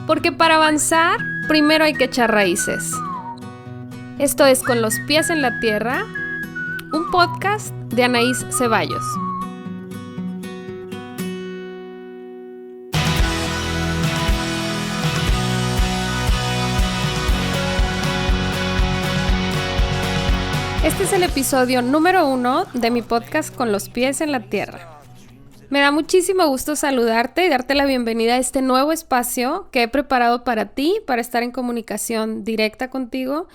Porque para avanzar, primero hay que echar raíces. Esto es Con los pies en la tierra, un podcast de Anaís Ceballos. Este es el episodio número 1 de mi podcast Con los pies en la tierra. Me da muchísimo gusto saludarte y darte la bienvenida a este nuevo espacio que he preparado para ti, para estar en comunicación directa contigo.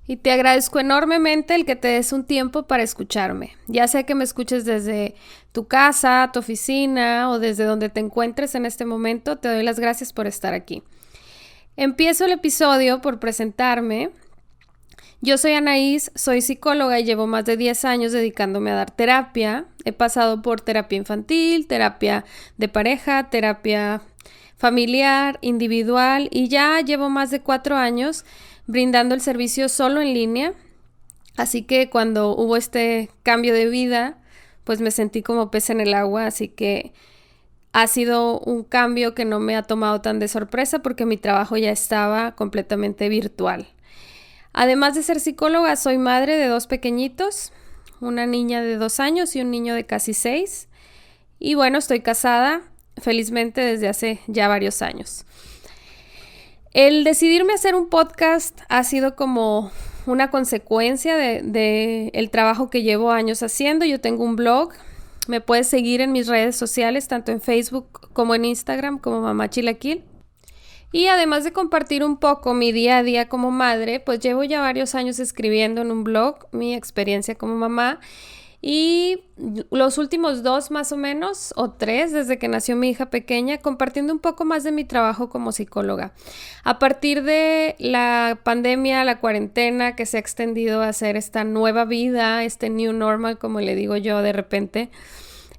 Y te agradezco enormemente el que te des un tiempo para escucharme. Ya sea que me escuches desde tu casa, tu oficina o desde donde te encuentres en este momento, te doy las gracias por estar aquí. Empiezo el episodio por presentarme. Yo soy Anaís, soy psicóloga y llevo más de 10 años dedicándome a dar terapia. He pasado por terapia infantil, terapia de pareja, terapia familiar, individual y ya llevo más de 4 años brindando el servicio solo en línea. Así que cuando hubo este cambio de vida, pues me sentí como pez en el agua, así que ha sido un cambio que no me ha tomado tan de sorpresa porque mi trabajo ya estaba completamente virtual. Además de ser psicóloga, soy madre de 2 pequeñitos, una niña de 2 años y un niño de casi 6. Y bueno, estoy casada felizmente desde hace ya varios años. El decidirme a hacer un podcast ha sido como una consecuencia de el trabajo que llevo años haciendo. Yo tengo un blog, me puedes seguir en mis redes sociales, tanto en Facebook como en Instagram, como Mamá Chilaquil. Y además de compartir un poco mi día a día como madre, pues llevo ya varios años escribiendo en un blog mi experiencia como mamá. Y los últimos 2 más o menos, o 3, desde que nació mi hija pequeña, compartiendo un poco más de mi trabajo como psicóloga. A partir de la pandemia, la cuarentena, que se ha extendido a hacer esta nueva vida, este new normal, como le digo yo de repente,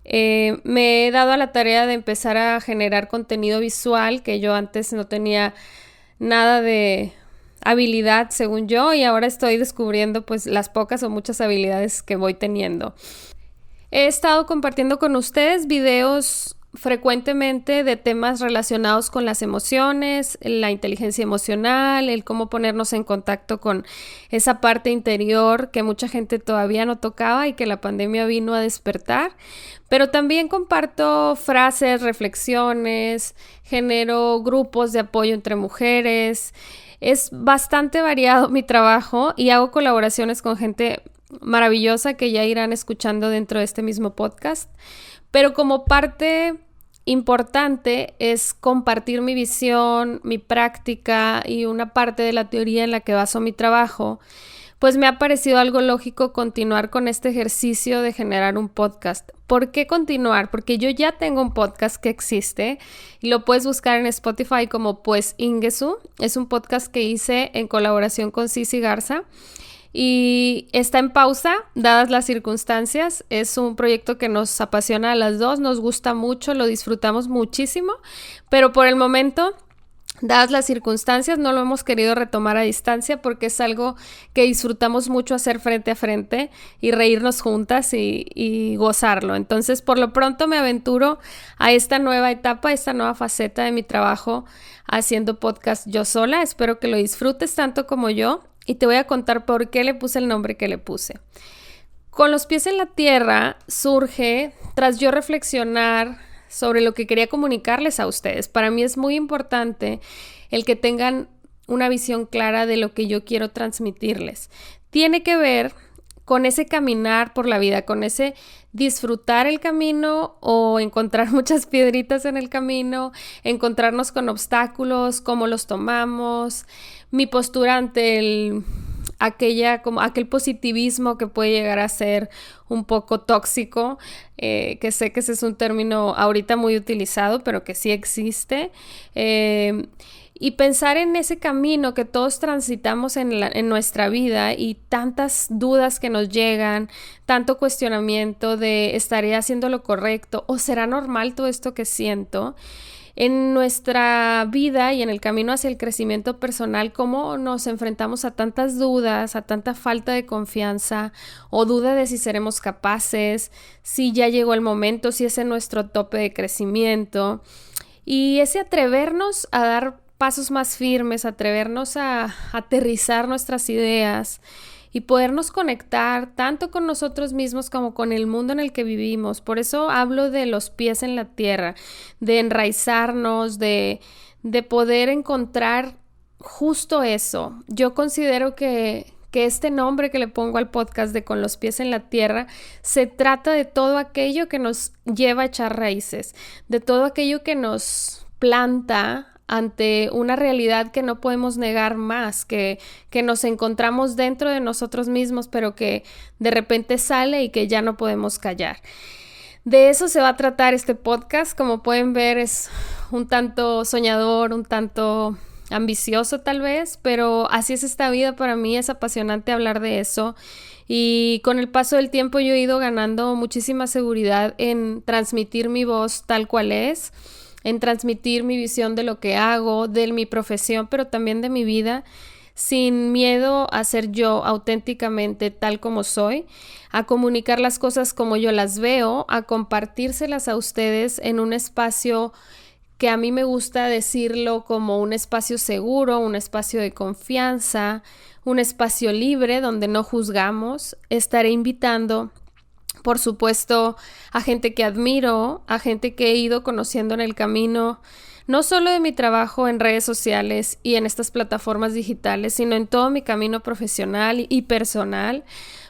me he dado a la tarea de empezar a generar contenido visual, que yo antes no tenía nada de habilidad según yo, y ahora estoy descubriendo pues las pocas o muchas habilidades que voy teniendo. He estado compartiendo con ustedes videos frecuentemente de temas relacionados con las emociones, la inteligencia emocional, el cómo ponernos en contacto con esa parte interior que mucha gente todavía no tocaba y que la pandemia vino a despertar. Pero también comparto frases, reflexiones, genero grupos de apoyo entre mujeres. Es bastante variado mi trabajo y hago colaboraciones con gente maravillosa que ya irán escuchando dentro de este mismo podcast. Pero como parte importante es compartir mi visión, mi práctica y una parte de la teoría en la que baso mi trabajo, pues me ha parecido algo lógico continuar con este ejercicio de generar un podcast. ¿Por qué continuar? Porque yo ya tengo un podcast que existe y lo puedes buscar en Spotify como Pues Ingesu. Es un podcast que hice en colaboración con Cici Garza. Y está en pausa, dadas las circunstancias. Es un proyecto que nos apasiona a las dos, nos gusta mucho, lo disfrutamos muchísimo, pero por el momento, dadas las circunstancias, no lo hemos querido retomar a distancia porque es algo que disfrutamos mucho hacer frente a frente y reírnos juntas y gozarlo. Entonces, por lo pronto me aventuro a esta nueva etapa, esta nueva faceta de mi trabajo haciendo podcast yo sola. Espero que lo disfrutes tanto como yo. Y te voy a contar por qué le puse el nombre que le puse. Con los pies en la tierra surge tras yo reflexionar sobre lo que quería comunicarles a ustedes. Para mí es muy importante el que tengan una visión clara de lo que yo quiero transmitirles. Tiene que ver con ese caminar por la vida, con ese disfrutar el camino o encontrar muchas piedritas en el camino, encontrarnos con obstáculos, cómo los tomamos, mi postura ante aquel positivismo que puede llegar a ser un poco tóxico, que sé que ese es un término ahorita muy utilizado, pero que sí existe. Y pensar en ese camino que todos transitamos en nuestra vida y tantas dudas que nos llegan, tanto cuestionamiento de ¿estaré haciendo lo correcto? ¿O será normal todo esto que siento? En nuestra vida y en el camino hacia el crecimiento personal, cómo nos enfrentamos a tantas dudas, a tanta falta de confianza o duda de si seremos capaces, si ya llegó el momento, si ese es nuestro tope de crecimiento. Y ese atrevernos a dar pasos más firmes, atrevernos a aterrizar nuestras ideas y podernos conectar tanto con nosotros mismos como con el mundo en el que vivimos. Por eso hablo de los pies en la tierra, de enraizarnos, de poder encontrar justo eso. Yo considero que este nombre que le pongo al podcast de Con los pies en la tierra se trata de todo aquello que nos lleva a echar raíces, de todo aquello que nos planta ante una realidad que no podemos negar más, que nos encontramos dentro de nosotros mismos, pero que de repente sale y que ya no podemos callar. De eso se va a tratar este podcast. Como pueden ver, es un tanto soñador, un tanto ambicioso tal vez, pero así es esta vida. Para mí es apasionante hablar de eso, y con el paso del tiempo yo he ido ganando muchísima seguridad en transmitir mi voz tal cual es, en transmitir mi visión de lo que hago, de mi profesión, pero también de mi vida, sin miedo a ser yo auténticamente tal como soy, a comunicar las cosas como yo las veo, a compartírselas a ustedes en un espacio que a mí me gusta decirlo como un espacio seguro, un espacio de confianza, un espacio libre donde no juzgamos. Estaré invitando, por supuesto, a gente que admiro, a gente que he ido conociendo en el camino, no solo de mi trabajo en redes sociales y en estas plataformas digitales, sino en todo mi camino profesional y personal,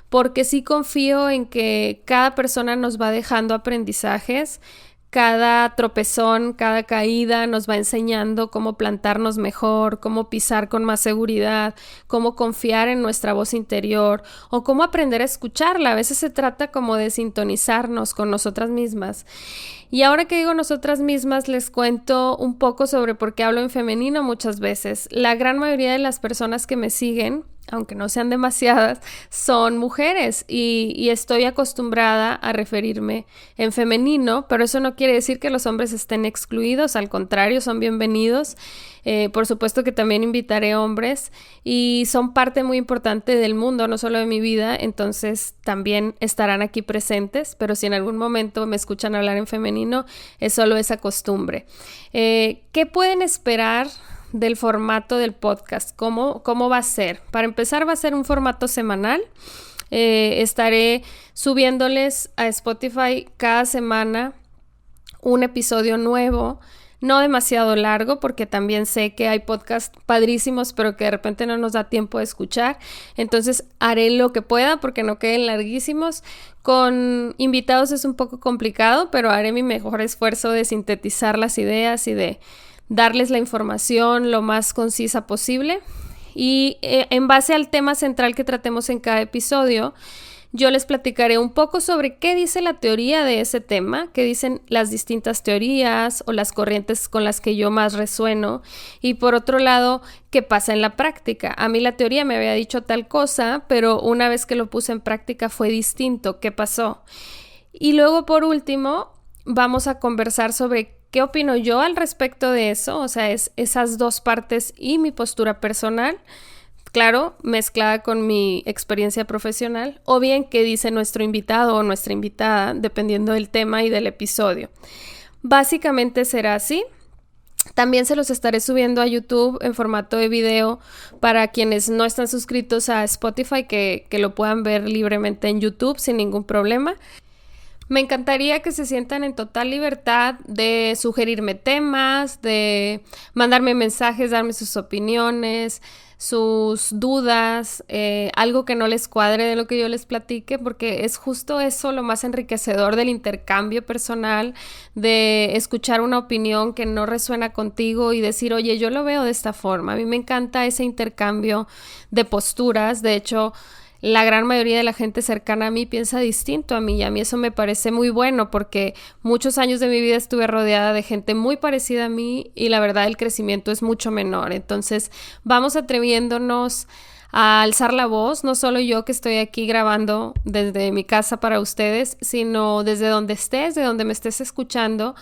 porque sí confío en que cada persona nos va dejando aprendizajes. Cada tropezón, cada caída nos va enseñando cómo plantarnos mejor, cómo pisar con más seguridad, cómo confiar en nuestra voz interior o cómo aprender a escucharla. A veces se trata como de sintonizarnos con nosotras mismas. Y ahora que digo nosotras mismas, les cuento un poco sobre por qué hablo en femenino muchas veces. La gran mayoría de las personas que me siguen, aunque no sean demasiadas, son mujeres y estoy acostumbrada a referirme en femenino, pero eso no quiere decir que los hombres estén excluidos, al contrario, son bienvenidos. Por supuesto que también invitaré hombres y son parte muy importante del mundo, no solo de mi vida, entonces también estarán aquí presentes, pero si en algún momento me escuchan hablar en femenino, es solo esa costumbre. ¿Qué pueden esperar del formato del podcast? ¿Cómo va a ser? Para empezar, va a ser un formato semanal. Estaré subiéndoles a Spotify cada semana un episodio nuevo, no demasiado largo, porque también sé que hay podcasts padrísimos, pero que de repente no nos da tiempo de escuchar. Entonces haré lo que pueda porque no queden larguísimos. Con invitados es un poco complicado, pero haré mi mejor esfuerzo de sintetizar las ideas y de darles la información lo más concisa posible. Y en base al tema central que tratemos en cada episodio, yo les platicaré un poco sobre qué dice la teoría de ese tema, qué dicen las distintas teorías o las corrientes con las que yo más resueno, y por otro lado, qué pasa en la práctica. A mí la teoría me había dicho tal cosa, pero una vez que lo puse en práctica fue distinto. ¿Qué pasó? Y luego, por último, vamos a conversar sobre qué opino yo al respecto de eso, o sea, es esas dos partes y mi postura personal, claro, mezclada con mi experiencia profesional, o bien qué dice nuestro invitado o nuestra invitada, dependiendo del tema y del episodio. Básicamente será así. También se los estaré subiendo a YouTube en formato de video para quienes no están suscritos a Spotify, que lo puedan ver libremente en YouTube sin ningún problema. Me encantaría que se sientan en total libertad de sugerirme temas, de mandarme mensajes, darme sus opiniones, sus dudas, algo que no les cuadre de lo que yo les platique, porque es justo eso lo más enriquecedor del intercambio personal, de escuchar una opinión que no resuena contigo y decir, oye, yo lo veo de esta forma. A mí me encanta ese intercambio de posturas. De hecho, la gran mayoría de la gente cercana a mí piensa distinto a mí, y a mí eso me parece muy bueno porque muchos años de mi vida estuve rodeada de gente muy parecida a mí y la verdad el crecimiento es mucho menor. Entonces vamos atreviéndonos a alzar la voz, no solo yo que estoy aquí grabando desde mi casa para ustedes, sino desde donde estés, de donde me estés escuchando.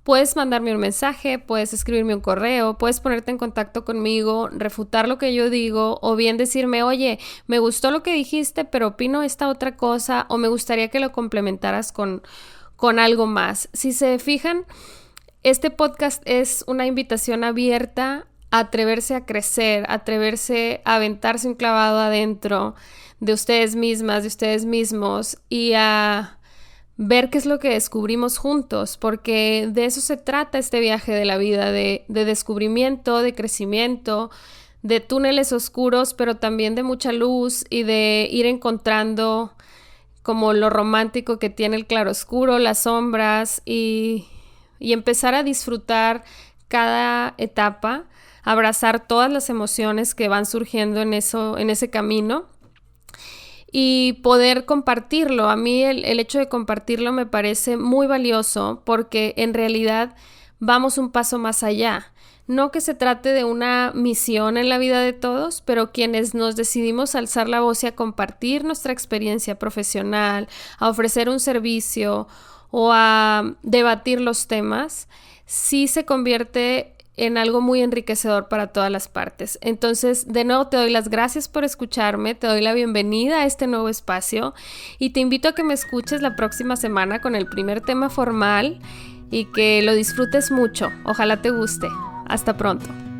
Puedes mandarme un mensaje, puedes escribirme un correo, puedes ponerte en contacto conmigo, refutar lo que yo digo, o bien decirme, oye, me gustó lo que dijiste, pero opino esta otra cosa, o me gustaría que lo complementaras con algo más. Si se fijan, Este podcast es una invitación abierta a atreverse a crecer, a atreverse a aventarse un clavado adentro de ustedes mismas, de ustedes mismos, y a ver qué es lo que descubrimos juntos, porque de eso se trata este viaje de la vida, de descubrimiento, de crecimiento, de túneles oscuros, pero también de mucha luz y de ir encontrando como lo romántico que tiene el claroscuro, las sombras y empezar a disfrutar cada etapa, abrazar todas las emociones que van surgiendo en ese camino y poder compartirlo. A mí el hecho de compartirlo me parece muy valioso porque en realidad vamos un paso más allá. No que se trate de una misión en la vida de todos, pero quienes nos decidimos a alzar la voz y a compartir nuestra experiencia profesional, a ofrecer un servicio o a debatir los temas, sí se convierte en algo muy enriquecedor para todas las partes. Entonces, de nuevo te doy las gracias por escucharme, te doy la bienvenida a este nuevo espacio y te invito a que me escuches la próxima semana con el primer tema formal y que lo disfrutes mucho. Ojalá te guste. Hasta pronto.